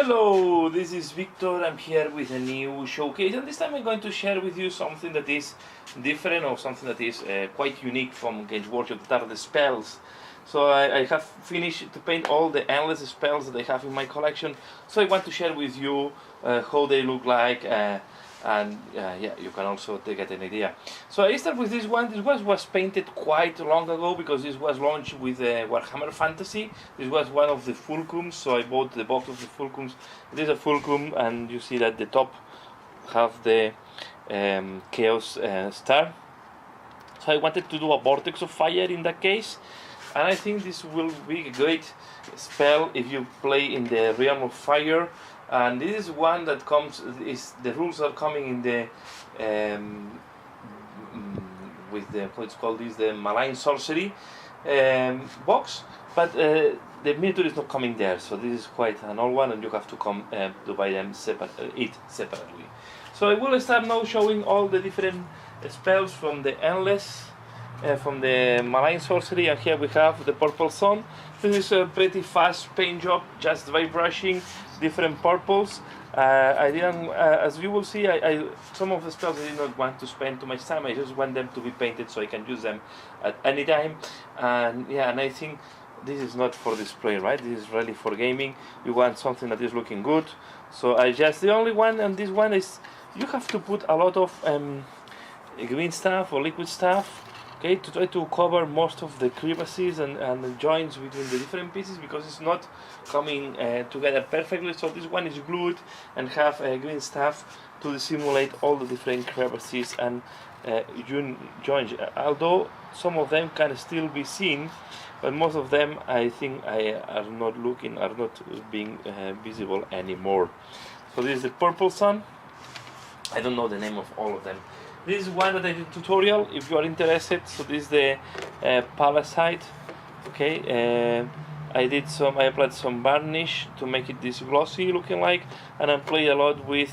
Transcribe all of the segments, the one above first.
Hello, this is Victor. I'm here with a new showcase, and this time I'm going to share with you something that is different or something that is quite unique from Games Workshop. That are the spells. So I have finished to paint all the endless spells that I have in my collection. So I want to share with you how they look like, and yeah, you can also get an idea. So I start with this one. This was painted quite long ago because this was launched with Warhammer Fantasy. This was one of the Fulcrums, so I bought the box of the Fulcrums. It is a Fulcrum, and you see that the top have the Chaos Star. So I wanted to do a Vortex of Fire in that case, and I think this will be a great spell if you play in the Realm of Fire. And this is one that comes, the rules are coming in the with the what's called this, the Malign Sorcery box, but the miniature is not coming there, so this is quite an old one, and you have to come to buy them separately. So I will start now showing all the different spells from the Endless, from the Malign Sorcery, and here we have the Purple Sun. This is a pretty fast paint job, just dry brushing different purples. I didn't, as you will see, some of the spells I did not want to spend too much time. I just want them to be painted so I can use them at any time. And yeah, and I think this is not for display, right? This is really for gaming. We want something that is looking good. So the only one, and this one is, you have to put a lot of green stuff or liquid stuff, okay, to try to cover most of the crevices and the joints between the different pieces, because it's not coming together perfectly. So this one is glued and have green stuff to simulate all the different crevices and joints, although some of them can still be seen, but most of them I think are not being visible anymore. So this is the Purple Sun. I don't know the name of all of them. This is one that I did tutorial if you are interested. So this is the Palisade. Okay, I applied some varnish to make it this glossy looking like, and I play a lot with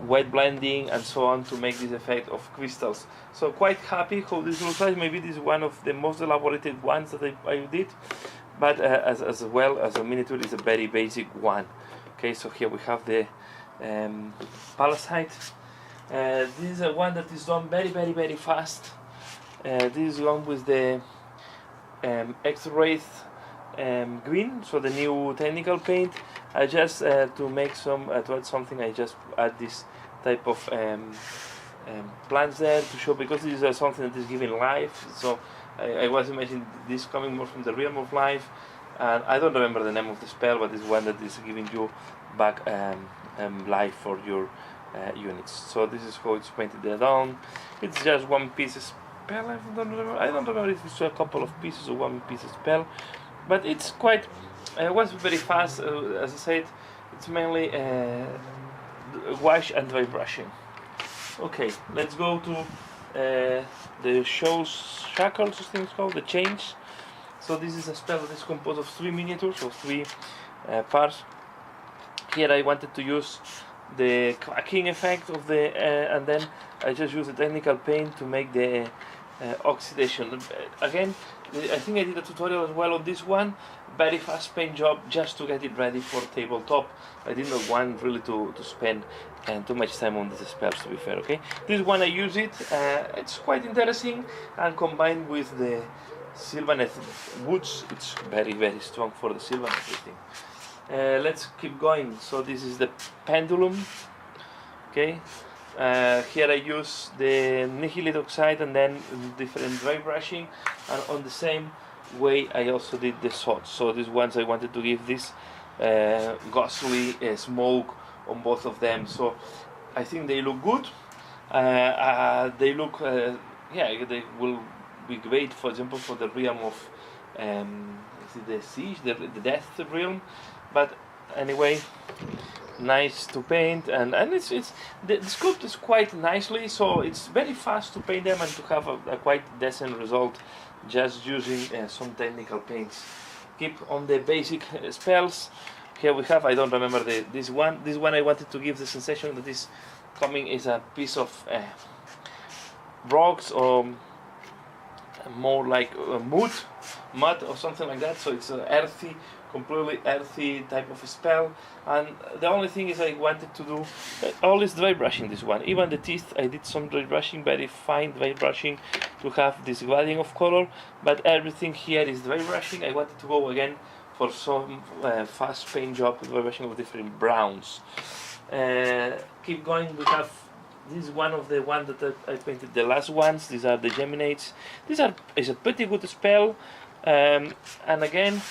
white blending and so on to make this effect of crystals. So quite happy how this looks like. Maybe this is one of the most elaborated ones that I did, but as well as a miniature is a very basic one. Okay, so here we have the Palisade. This is a one that is done very fast. This is one with the X-Wraith green, so the new technical paint. I just to make to add something, I just add this type of plants there to show, because this is something that is giving life. So I was imagining this coming more from the Realm of Life, and I don't remember the name of the spell, but it's one that is giving you back life for your units. So this is how it's painted there down. It's just one piece spell. I don't remember if it's a couple of pieces or one piece spell, but it's quite was very fast. As I said, it's mainly wash and dry brushing. Okay, let's go to the Show's Shackles, I think it's called, the Chains. So this is a spell that is composed of 3 miniatures, or 3 parts. Here I wanted to use the cracking effect of the and then I just used the technical paint to make the oxidation. Again, I think I did a tutorial as well on this one. Very fast paint job just to get it ready for tabletop. I did not want really to spend too much time on these spells, to be fair. Okay, this one I use it. It's quite interesting, and combined with the Sylvaneth woods, it's very strong for the Sylvaneth thing. Let's keep going. So this is the Pendulum. Okay, here I use the Nihilate Oxide and then different dry brushing, and on the same way I also did the swords. So these ones I wanted to give this ghostly smoke on both of them. So I think they look good. They look yeah, they will be great, for example, for the realm of the siege, the death realm. But anyway, nice to paint, and it's the sculpt is quite nicely, so it's very fast to paint them and to have a quite decent result just using some technical paints. Keep on the basic spells. Here we have, I don't remember this one I wanted to give the sensation that this coming is a piece of rocks, or more like mud or something like that, so it's earthy completely earthy type of spell. And the only thing is I wanted to do all is dry brushing this one. Even the teeth I did some dry brushing, very fine dry brushing to have this grading of color, but everything here is dry brushing. I wanted to go again for some fast paint job, dry brushing of different browns. Keep going, we have this is one of the ones that I painted the last ones. These are the Geminates. Is a pretty good spell, and again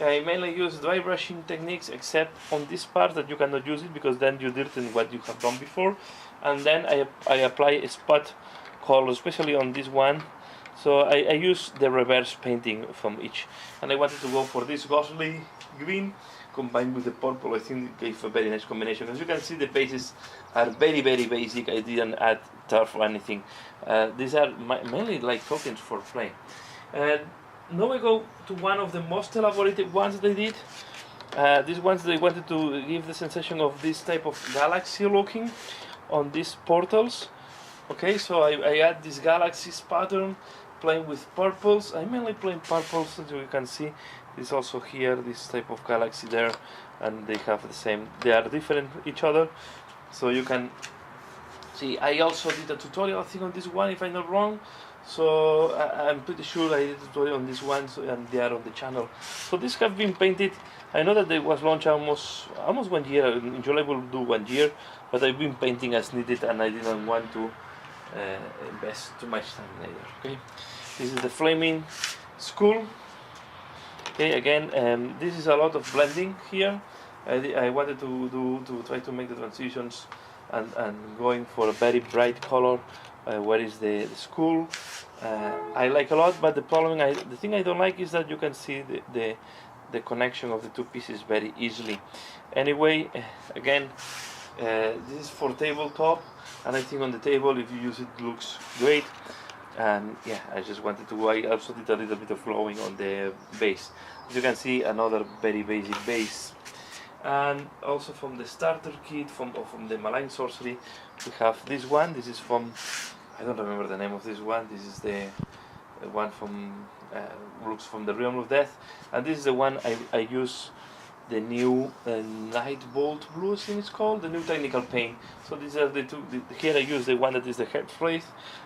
I mainly use dry brushing techniques, except on this part that you cannot use it because then you dirty what you have done before, and then I apply a spot color, especially on this one. So I use the reverse painting from each, and I wanted to go for this ghostly green combined with the purple. I think it gave a very nice combination. As you can see, the bases are very basic. I didn't add turf or anything. These are mainly like tokens for play. Now we go to one of the most elaborated ones they did. These ones they wanted to give the sensation of this type of galaxy looking on these portals. Okay, so I add this galaxies pattern, playing with purples. I mainly play purples, as you can see. There's also here this type of galaxy there, and they have the same. They are different each other, so you can see. I also did a tutorial, I think, on this one, if I'm not wrong. So I'm pretty sure I did a tutorial on this one, and they are on the channel. So these have been painted. I know that they was launched almost 1 year. In July we'll do 1 year, but I've been painting as needed, and I didn't want to invest too much time later. Okay, this is the Flaming Skull. Okay, again, this is a lot of blending here. I wanted to try to make the transitions and going for a very bright color. Where is the skull? I like a lot, but the thing I don't like is that you can see the connection of the two pieces very easily. Anyway, again, this is for tabletop, and I think on the table, if you use it, looks great. And yeah, I just wanted to. I also did a little bit of glowing on the base. As you can see, another very basic base. And also from the starter kit, from the Malign Sorcery, we have this one. This is from, I don't remember the name of this one. This is the one from looks from the Realm of Death, and this is the one I use. The new Nightbolt Blue, I think it's called, the new technical paint. So these are the two. Here I use the one that is the Heartwraith,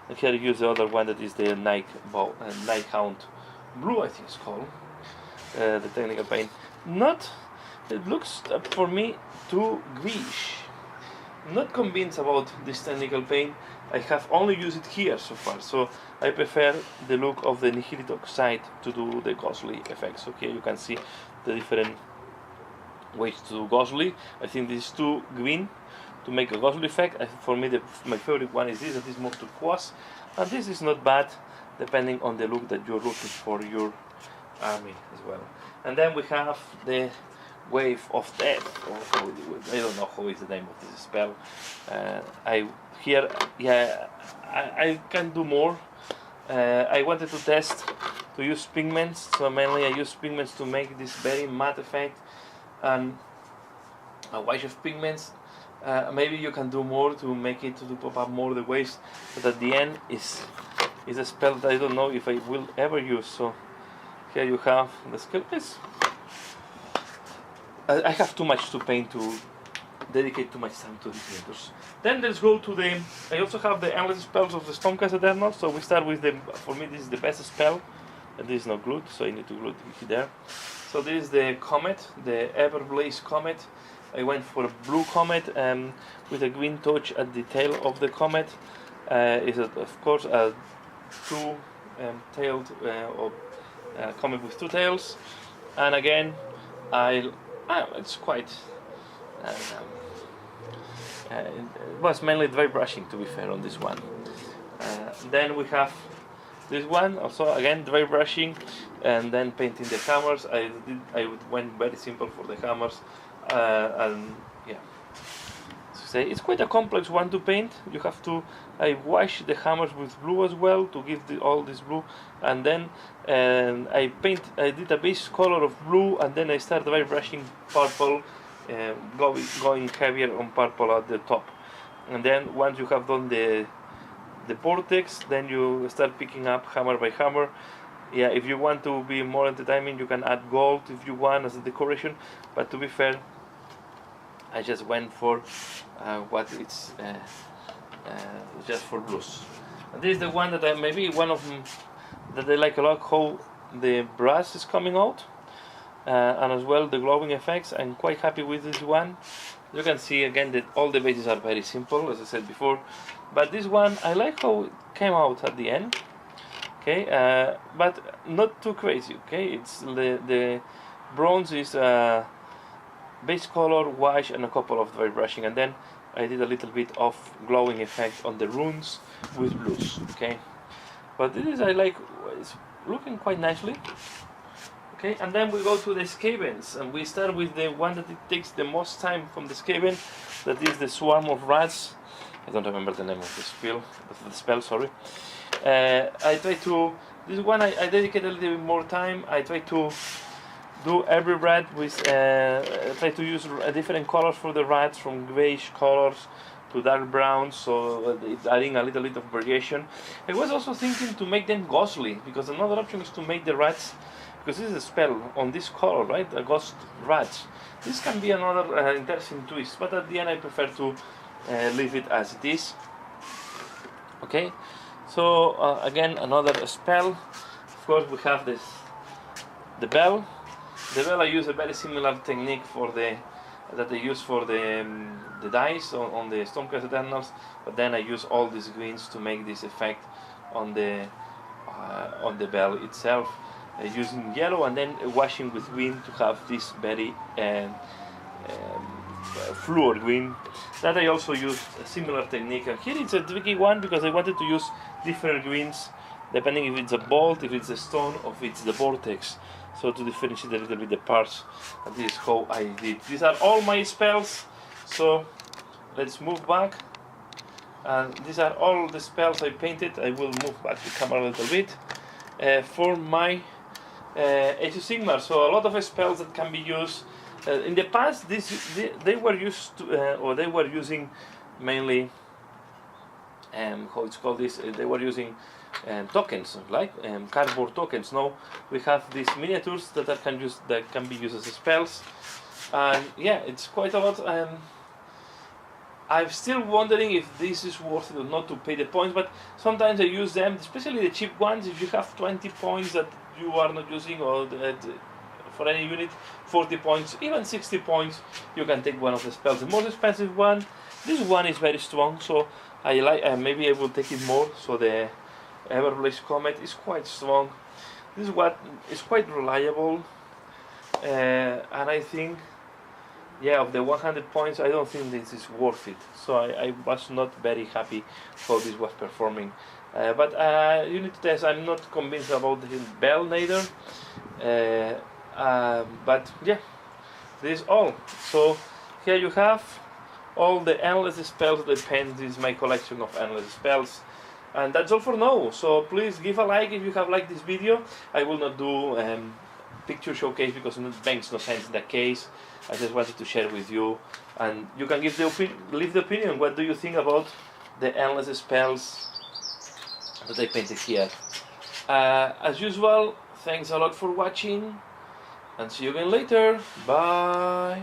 and here I use the other one that is the Nighthound Blue, I think it's called. The technical paint. It looks for me too greenish. Not convinced about this technical paint. I have only used it here so far, so I prefer the look of the Nihilith Oxide to do the ghostly effects. So here you can see the different ways to do ghostly. I think this is too green to make a ghostly effect. For me, my favorite one is this, that is more turquoise, and this is not bad depending on the look that you're looking for your army as well. And then we have the Wave of Death, or I don't know how is the name of this spell. I can do more. I wanted to test to use pigments, so mainly I use pigments to make this very matte effect, and a wash of pigments. Maybe you can do more to make it to pop up more the waves, but at the end is a spell that I don't know if I will ever use. So here you have the sculptures. I have too much to paint to dedicate too much time to these letters. Then let's go to the. I also have the endless spells of the Stormcast Eternal. So we start with the. For me, this is the best spell, and this is not glued, so I need to glue it there. So this is the Comet, the Everblaze Comet. I went for a blue comet with a green touch at the tail of the comet. Is of course a two-tailed comet with two tails, and again, it's quite. It was mainly dry brushing, to be fair, on this one. Then we have this one, also again dry brushing, and then painting the hammers. I went very simple for the hammers, and yeah. So it's quite a complex one to paint. You have to. I wash the hammers with blue as well to give all this blue, and then I did a base color of blue, and then I started dry brushing purple. Going heavier on purple at the top, and then once you have done the vortex, then you start picking up hammer by hammer yeah, if you want to be more entertaining, you can add gold if you want as a decoration. But to be fair, I just went for what it's just for blues. And this is the one that maybe one of them that I like a lot. How the brass is coming out, and as well the glowing effects. I'm quite happy with this one. You can see again that all the bases are very simple, as I said before. But this one, I like how it came out at the end. Okay, but not too crazy. Okay, it's the bronze is base color, wash, and a couple of dry brushing, and then I did a little bit of glowing effect on the runes with blues. Okay, but this is I like. It's looking quite nicely. Okay, and then we go to the Skavens, and we start with the one that it takes the most time from the Skaven. That is the Swarm of Rats. I don't remember the name of the spell. Sorry. I try to this one. I dedicate a little bit more time. I try to do every rat with try to use different colors for the rats, from grayish colors to dark brown, so it's adding a little bit of variation. I was also thinking to make them ghostly, because another option is to make the rats, because this is a spell on this color, right? A ghost rats. This can be another interesting twist, but at the end I prefer to leave it as it is. Okay, so again another spell. Of course we have this, the bell. The bell I use a very similar technique for that I use for the dice on the Stormcast Eternals, but then I use all these greens to make this effect on the bell itself, using yellow and then washing with green to have this very fluor green. That I also use a similar technique. And here it's a tricky one because I wanted to use different greens depending if it's a bolt, if it's a stone, or if it's the vortex. So to differentiate a little bit the parts, and this is how I did. These are all my spells. So let's move back. And these are all the spells I painted. I will move back the camera a little bit for my Age of Sigmar. So a lot of spells that can be used. In the past, they were used to, or they were using mainly how it's called this. They were using tokens, like cardboard tokens. Now we have these miniatures that can be used as spells, and yeah, it's quite a lot. I'm still wondering if this is worth it or not to pay the points, but sometimes I use them, especially the cheap ones. If you have 20 points that you are not using, or for any unit, 40 points, even 60 points, you can take one of the spells. The most expensive one, this one is very strong, so maybe I will take it more. So the Everblaze Comet is quite strong. This one is quite reliable, and I think, yeah, of the 100 points, I don't think this is worth it. So I was not very happy how this was performing. But you need to test. I'm not convinced about the bell neither. But yeah, this is all. So here you have all the endless spells that I paint. This is my collection of endless spells. And that's all for now. So please give a like if you have liked this video. I will not do picture showcase because it makes no sense in that case. I just wanted to share with you, and you can leave the opinion. What do you think about the endless spells that I painted here? As usual, thanks a lot for watching, and see you again later. Bye.